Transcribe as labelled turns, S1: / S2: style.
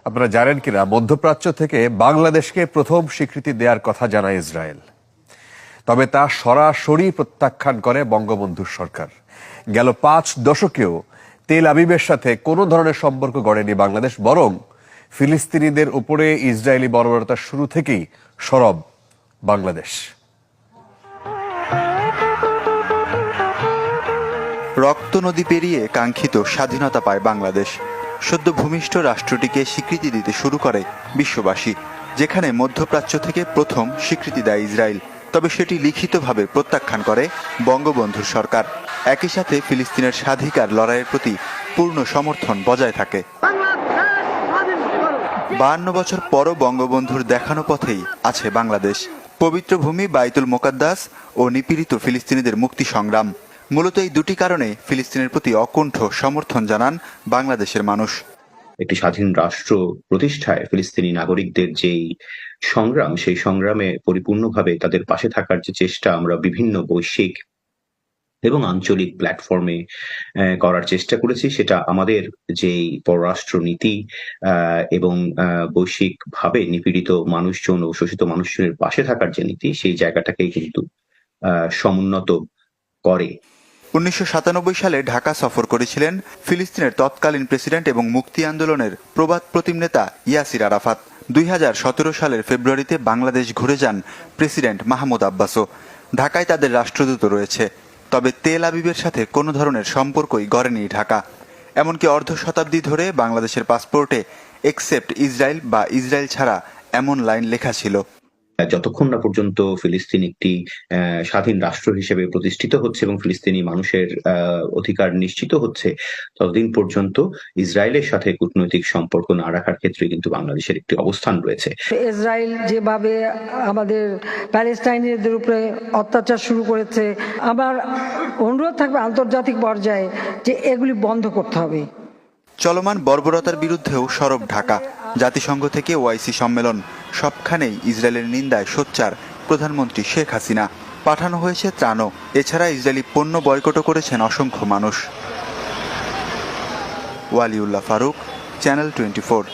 S1: আপনারা জানেন কিনা, মধ্যপ্রাচ্য থেকে বাংলাদেশকে প্রথম স্বীকৃতি দেওয়ার কথা জানায় ইসরায়েল। তবে তা সরাসরি প্রত্যাখ্যান করে বঙ্গবন্ধুর সরকার। গেল 5 দশকেও তেল আবিবের সাথে কোনো ধরনের সম্পর্ক গড়েনি বাংলাদেশ, বরং ফিলিস্তিনিদের উপরে ইসরায়েলি বর্বরতার শুরু থেকেই সরব বাংলাদেশ।
S2: রক্ত নদী পেরিয়ে কাঙ্ক্ষিত স্বাধীনতা পায় বাংলাদেশ। সদ্য ভূমিষ্ঠ রাষ্ট্রটিকে স্বীকৃতি দিতে শুরু করে বিশ্ববাসী, যেখানে মধ্যপ্রাচ্য থেকে প্রথম স্বীকৃতি দেয় ইসরায়েল। তবে সেটি লিখিতভাবে প্রত্যাখ্যান করে বঙ্গবন্ধুর সরকার। একই সাথে ফিলিস্তিনের স্বাধিকার লড়াইয়ের প্রতি পূর্ণ সমর্থন বজায় থাকে। 52 বছর পরও বঙ্গবন্ধুর দেখানো পথেই আছে বাংলাদেশ। পবিত্র ভূমি বাইতুল মোকাদ্দাস ও নিপীড়িত ফিলিস্তিনিদের মুক্তি সংগ্রাম, মূলত এই দুটি কারণে ফিলিস্তিনের প্রতি অকুণ্ঠ সমর্থন জানান বাংলাদেশের মানুষ।
S3: একটি স্বাধীন রাষ্ট্র প্রতিষ্ঠায় ফিলিস্তিনি নাগরিকদের যেই সংগ্রাম, সেই সংগ্রামে পরিপূর্ণভাবে তাদের পাশে থাকার যে চেষ্টা আমরা বিভিন্ন বৈশ্বিক এবং আঞ্চলিক প্ল্যাটফর্মে করার চেষ্টা করেছি, সেটা আমাদের যেই পররাষ্ট্র নীতি এবং বৈশ্বিকভাবে নিপীড়িত মানুষজন ও শোষিত মানুষজনের পাশে থাকার যে নীতি, সেই জায়গাটাকেই কিন্তু সমুন্নত করে।
S2: 1997 সালে ঢাকা সফর করেছিলেন ফিলিস্তিনের তৎকালীন প্রেসিডেন্ট এবং মুক্তি আন্দোলনের প্রবাদ প্রতিম নেতা ইয়াসির আরাফাত। 2017 সালের ফেব্রুয়ারিতে বাংলাদেশ ঘুরে যান প্রেসিডেন্ট মাহমুদ আব্বাসও। ঢাকায় তাদের রাষ্ট্রদূত রয়েছে, তবে তেল আবিবের সাথে কোনো ধরনের সম্পর্কই গড়েনি ঢাকা। এমনকি অর্ধ শতাব্দী ধরে বাংলাদেশের পাসপোর্টে এক্সেপ্ট ইসরায়েল বা ইসরায়েল ছাড়া এমন লাইন লেখা ছিল।
S3: যতক্ষণ না পর্যন্ত ফিলিস্তিন একটি স্বাধীন রাষ্ট্র হিসেবে প্রতিষ্ঠিত হচ্ছে এবং ফিলিস্তিনি মানুষের অধিকার নিশ্চিত হচ্ছে, ততদিন পর্যন্ত ইসরায়েলের সাথে কূটনৈতিক সম্পর্ক না রাখার ক্ষেত্রে কিন্তু বাংলাদেশের একটি অবস্থান রয়েছে।
S4: ইসরায়েল যেভাবে আমাদের প্যালেস্টাইনিদের উপরে অত্যাচার শুরু করেছে, আমার অনুরোধ থাকবে আন্তর্জাতিক পর্যায়ে যে এগুলি বন্ধ করতে হবে।
S2: চলমান বর্বরতার বিরুদ্ধেও সরব ঢাকা। জাতিসংঘ থেকে ওআইসি সম্মেলন, সবখানেই ইসরায়েলের নিন্দায় সোচ্চার প্রধানমন্ত্রী শেখ হাসিনা। পাঠানো হয়েছে ত্রাণও। এছাড়া ইসরায়েলি পণ্য বয়কটও করেছেন অসংখ্য মানুষ। ওয়ালিউল্লাহ ফারুক, চ্যানেল 24।